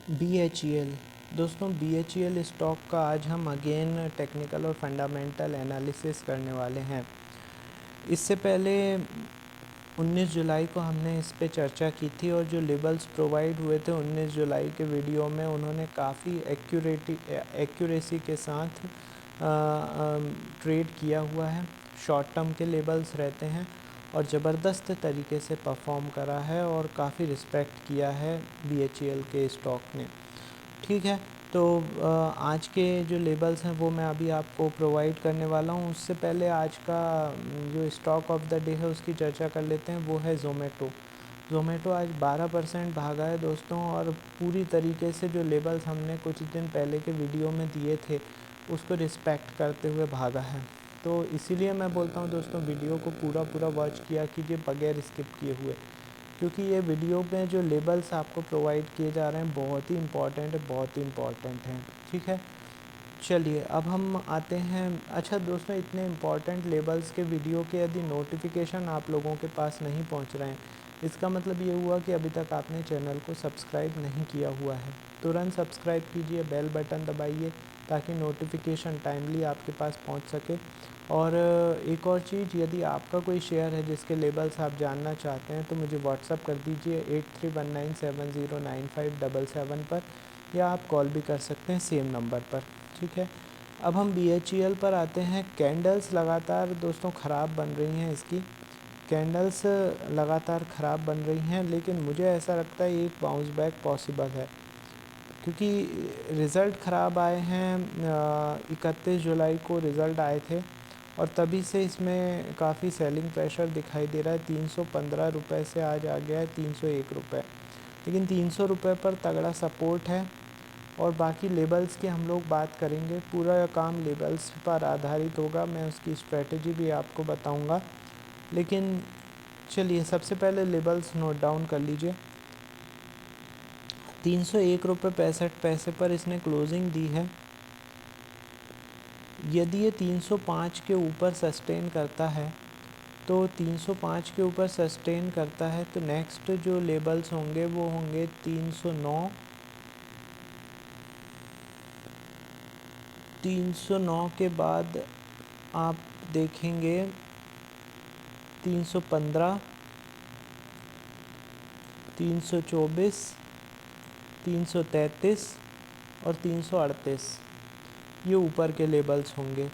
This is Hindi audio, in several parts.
BHEL दोस्तों, BHEL स्टॉक का आज हम अगेन टेक्निकल और फंडामेंटल एनालिसिस करने वाले हैं। इससे पहले 19 जुलाई को हमने इस पे चर्चा की थी और जो लेबल्स प्रोवाइड हुए थे 19 जुलाई के वीडियो में, उन्होंने काफ़ी एक्यूरेसी के साथ ट्रेड किया हुआ है। शॉर्ट टर्म के लेबल्स रहते हैं और ज़बरदस्त तरीके से परफॉर्म करा है और काफ़ी रिस्पेक्ट किया है BHEL के स्टॉक ने। ठीक है, तो आज के जो लेबल्स हैं वो मैं अभी आपको प्रोवाइड करने वाला हूँ। उससे पहले आज का जो स्टॉक ऑफ द डे है उसकी चर्चा कर लेते हैं। वो है ज़ोमैटो आज 12% भागा है दोस्तों, और पूरी तरीके से जो लेबल्स हमने कुछ दिन पहले के वीडियो में दिए थे उसको रिस्पेक्ट करते हुए भागा है। तो इसीलिए मैं बोलता हूँ दोस्तों, वीडियो को पूरा वॉच किया कीजिए बगैर स्किप किए हुए, क्योंकि ये वीडियो में जो लेबल्स आपको प्रोवाइड किए जा रहे हैं बहुत ही इम्पॉर्टेंट हैं। ठीक है, चलिए अब हम आते हैं। अच्छा दोस्तों, इतने इम्पॉर्टेंट लेबल्स के वीडियो के यदि नोटिफिकेशन आप लोगों के पास नहीं पहुंच रहे हैं, इसका मतलब ये हुआ कि अभी तक आपने चैनल को सब्सक्राइब नहीं किया हुआ है। तुरंत सब्सक्राइब कीजिए, बेल बटन दबाइए ताकि नोटिफिकेशन टाइमली आपके पास पहुंच सके। और एक और चीज़, यदि आपका कोई शेयर है जिसके लेबल्स आप जानना चाहते हैं तो मुझे व्हाट्सअप कर दीजिए 8319709577 पर, या आप कॉल भी कर सकते हैं सेम नंबर पर। ठीक है, अब हम BHEL पर आते हैं। कैंडल्स लगातार दोस्तों ख़राब बन रही हैं, इसकी कैंडल्स लगातार ख़राब बन रही हैं, लेकिन मुझे ऐसा लगता है एक बाउंस बैक पॉसिबल है, क्योंकि रिज़ल्ट ख़राब आए हैं। 31 जुलाई को रिज़ल्ट आए थे और तभी से इसमें काफ़ी सेलिंग प्रेशर दिखाई दे रहा है। 315 रुपये से आज आ गया है 301 रुपये, लेकिन 300 रुपये पर तगड़ा सपोर्ट है। और बाकी लेबल्स की हम लोग बात करेंगे, पूरा काम लेबल्स पर आधारित होगा, मैं उसकी स्ट्रेटजी भी आपको बताऊंगा। लेकिन चलिए सबसे पहले लेबल्स नोट डाउन कर लीजिए। 301 रुपये 65 पैसे पर इसने क्लोजिंग दी है। यदि ये 305 के ऊपर सस्टेन करता है तो 305 के ऊपर सस्टेन करता है तो नेक्स्ट जो लेबल्स होंगे वो होंगे 309, 309 के बाद आप देखेंगे 315, 324, 333 और 338, ये ऊपर के लेबल्स होंगे।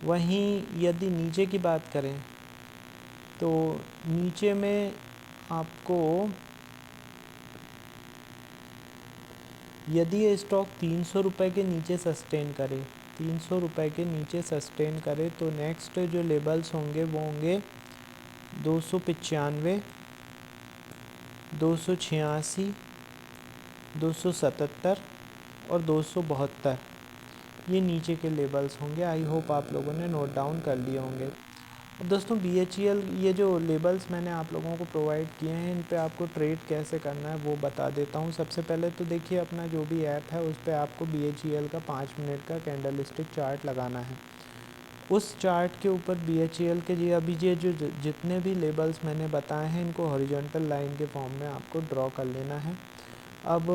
वहीं यदि नीचे की बात करें तो नीचे में आपको, यदि ये स्टॉक 300 रुपये के नीचे सस्टेन करे, 300 रुपये के नीचे सस्टेन करे तो नेक्स्ट जो लेबल्स होंगे वो होंगे 295, 286, 277 और 272, ये नीचे के लेबल्स होंगे। आई होप आप लोगों ने नोट डाउन कर लिए होंगे। अब दोस्तों BHEL, ये जो लेबल्स मैंने आप लोगों को प्रोवाइड किए हैं, इन पे आपको ट्रेड कैसे करना है वो बता देता हूँ। सबसे पहले तो देखिए, अपना जो भी ऐप है उस पर आपको BHEL का 5 मिनट का कैंडल स्टिक चार्ट लगाना है। उस चार्ट के ऊपर BHEL के जी अभी ये जो जितने भी लेबल्स मैंने बताए हैं इनको हॉरिजॉन्टल लाइन के फॉर्म में आपको ड्रॉ कर लेना है। अब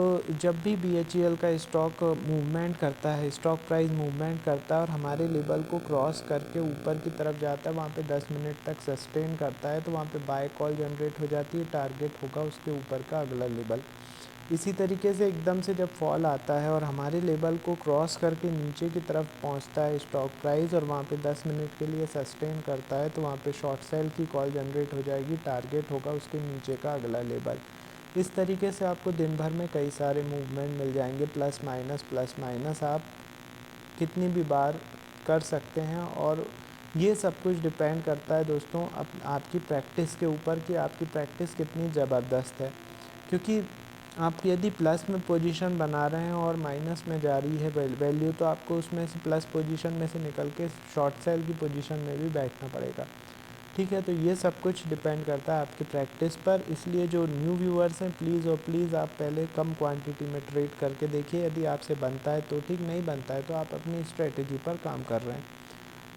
जब भी BHEL का स्टॉक मूवमेंट करता है, स्टॉक प्राइस मूवमेंट करता है और हमारे लेवल को क्रॉस करके ऊपर की तरफ जाता है, वहाँ पे 10 मिनट तक सस्टेन करता है, तो वहाँ पे बाय कॉल जनरेट हो जाती है। टारगेट होगा उसके ऊपर का अगला लेवल। इसी तरीके से एकदम से जब फॉल आता है और हमारे लेवल को क्रॉस करके नीचे की तरफ पहुँचता है स्टॉक प्राइस और वहाँ पे 10 मिनट के लिए सस्टेन करता है, तो वहाँ पे शॉर्ट सेल की कॉल जनरेट हो जाएगी। टारगेट होगा उसके नीचे का अगला लेवल। इस तरीके से आपको दिन भर में कई सारे मूवमेंट मिल जाएंगे, प्लस माइनस आप कितनी भी बार कर सकते हैं। और ये सब कुछ डिपेंड करता है दोस्तों आपकी प्रैक्टिस के ऊपर कि आपकी प्रैक्टिस कितनी ज़बरदस्त है। क्योंकि आप यदि प्लस में पोजीशन बना रहे हैं और माइनस में जा रही है वैल्यू, तो आपको उसमें से प्लस पोजीशन में से निकल के शॉर्ट सेल की पोजीशन में भी बैठना पड़ेगा। ठीक है, तो ये सब कुछ डिपेंड करता है आपकी प्रैक्टिस पर। इसलिए जो न्यू व्यूअर्स हैं, प्लीज़ और प्लीज़ आप पहले कम क्वांटिटी में ट्रेड करके देखिए। यदि आपसे बनता है तो ठीक, नहीं बनता है तो आप अपनी स्ट्रेटजी पर काम कर रहे हैं।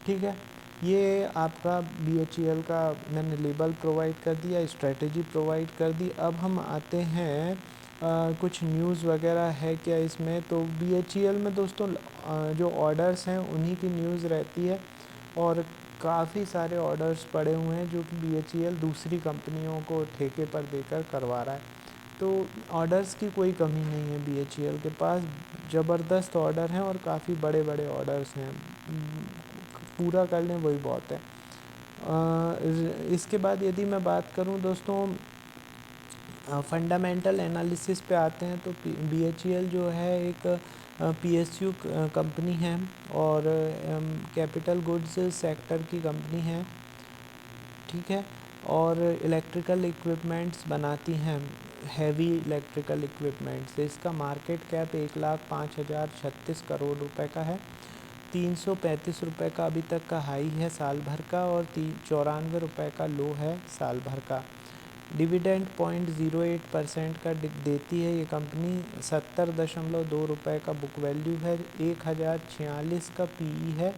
ठीक है, ये आपका BHEL का मैंने लेबल प्रोवाइड कर दिया, स्ट्रेटजी प्रोवाइड कर दी। अब हम आते हैं कुछ न्यूज़ वगैरह है क्या इसमें, तो BHEL में दोस्तों जो ऑर्डर्स हैं उन्हीं की न्यूज़ रहती है और काफ़ी सारे ऑर्डर्स पड़े हुए हैं जो कि BHEL दूसरी कंपनियों को ठेके पर देकर करवा रहा है। तो ऑर्डर्स की कोई कमी नहीं है BHEL के पास, ज़बरदस्त ऑर्डर हैं और काफ़ी बड़े बड़े ऑर्डर्स हैं, पूरा कर लें वही बहुत है। इसके बाद यदि मैं बात करूं दोस्तों फंडामेंटल एनालिसिस पे आते हैं, तो BHEL जो है एक PSU कंपनी है और कैपिटल गुड्स सेक्टर की कंपनी है, ठीक है। और इलेक्ट्रिकल इक्विपमेंट्स बनाती हैं, हैवी इलेक्ट्रिकल इक्विपमेंट्स। इसका मार्केट कैप 1,05,036 करोड़ रुपए का है। 335 रुपये का अभी तक का हाई है साल भर का और 94 रुपये का लो है साल भर का। डिविडेंड 0.08% का देती है ये कंपनी। 70.2 रुपये का बुक वैल्यू है। 1046 का PE है,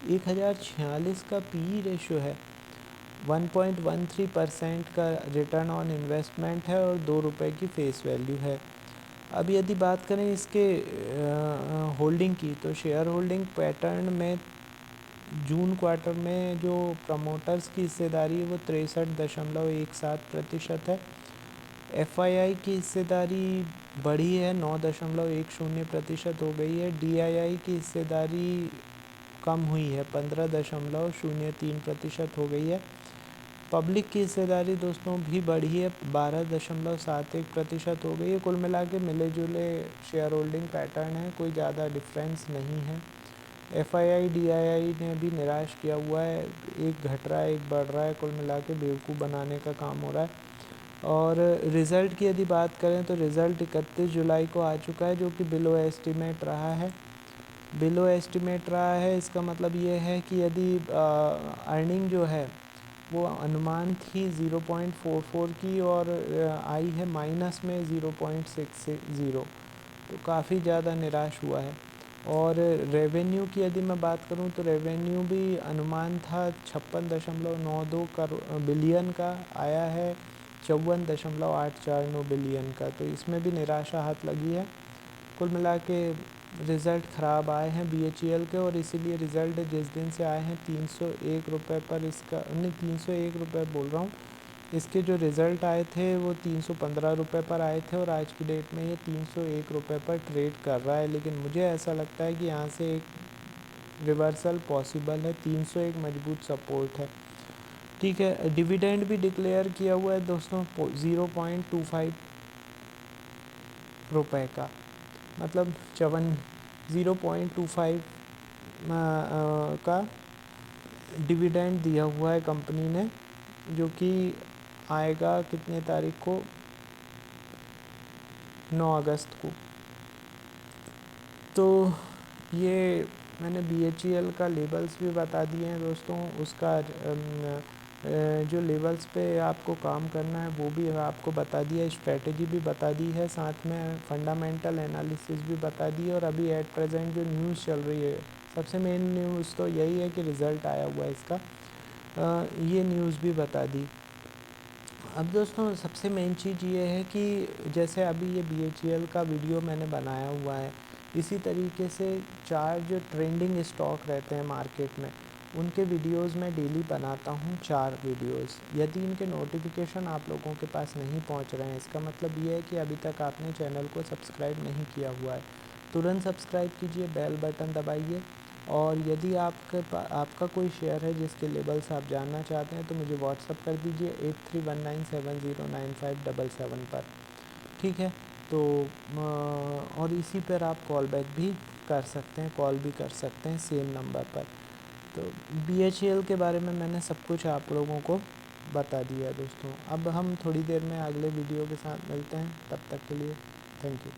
1046 का PE रेशो है। 1.13% का रिटर्न ऑन इन्वेस्टमेंट है और 2 रुपये की फेस वैल्यू है। अब यदि बात करें इसके होल्डिंग की, तो शेयर होल्डिंग पैटर्न में जून क्वार्टर में जो प्रमोटर्स की हिस्सेदारी है वो 63.17% है। FII की हिस्सेदारी बढ़ी है, 9.10% हो गई है। DII की हिस्सेदारी कम हुई है, 15.03% हो गई है। पब्लिक की हिस्सेदारी दोस्तों भी बढ़ी है, 12.71% हो गई है। कुल मिला के मिले जुले शेयर होल्डिंग पैटर्न है, कोई ज़्यादा डिफरेंस नहीं है। FII DII ने भी निराश किया हुआ है, एक घट रहा है एक बढ़ रहा है, कुल मिला के बेवकूफ़ बनाने का काम हो रहा है। और रिज़ल्ट की यदि बात करें तो रिज़ल्ट 31 जुलाई को आ चुका है, जो कि बिलो एस्टिमेट रहा है। बिलो एस्टिमेट रहा है इसका मतलब ये है कि यदि अर्निंग जो है वो अनुमान थी 0.44 की और आई है माइनस में 0.60, तो काफ़ी ज़्यादा निराश हुआ है। और रेवेन्यू की यदि मैं बात करूं तो रेवेन्यू भी अनुमान था 56.92 बिलियन का, आया है 54.849 बिलियन का, तो इसमें भी निराशा हाथ लगी है। कुल मिला के रिज़ल्ट ख़राब आए हैं BHEL के, और इसीलिए रिज़ल्ट जिस दिन से आए हैं 301 रुपये पर इसका, नहीं 301 रुपये बोल रहा हूँ, इसके जो रिज़ल्ट आए थे वो 315 रुपये पर आए थे और आज की डेट में ये 301 रुपये पर ट्रेड कर रहा है। लेकिन मुझे ऐसा लगता है कि यहाँ से एक रिवर्सल पॉसिबल है, 301 मजबूत सपोर्ट है, ठीक है। डिविडेंड भी डिक्लेयर किया हुआ है दोस्तों 0.25 रुपये का, मतलब 0.25 का डिविडेंड दिया हुआ है कंपनी ने, जो कि आएगा कितने तारीख को, 9 अगस्त को। तो ये मैंने BHEL का लेबल्स भी बता दिए हैं दोस्तों, उसका जो लेवल्स पे आपको काम करना है वो भी आपको बता दिया, स्ट्रेटजी भी बता दी है, साथ में फंडामेंटल एनालिसिस भी बता दी है। और अभी एट प्रेजेंट जो न्यूज़ चल रही है, सबसे मेन न्यूज़ तो यही है कि रिज़ल्ट आया हुआ है इसका, ये न्यूज़ भी बता दी। अब दोस्तों सबसे मेन चीज़ ये है कि जैसे अभी ये BHEL का वीडियो मैंने बनाया हुआ है, इसी तरीके से 4 जो ट्रेंडिंग स्टॉक रहते हैं मार्केट में, उनके वीडियोस मैं डेली बनाता हूँ, 4 वीडियोस। यदि इनके नोटिफिकेशन आप लोगों के पास नहीं पहुँच रहे हैं, इसका मतलब ये है कि अभी तक आपने चैनल को सब्सक्राइब नहीं किया हुआ है। तुरंत सब्सक्राइब कीजिए, बेल बटन दबाइए। और यदि आपका कोई शेयर है जिसके लेबल्स आप जानना चाहते हैं, तो मुझे व्हाट्सअप कर दीजिए 8319709577 पर, ठीक है। तो और इसी पर आप कॉल बैक भी कर सकते हैं, कॉल भी कर सकते हैं सेम नंबर पर। तो BHEL के बारे में मैंने सब कुछ आप लोगों को बता दिया दोस्तों। अब हम थोड़ी देर में अगले वीडियो के साथ मिलते हैं, तब तक के लिए थैंक यू।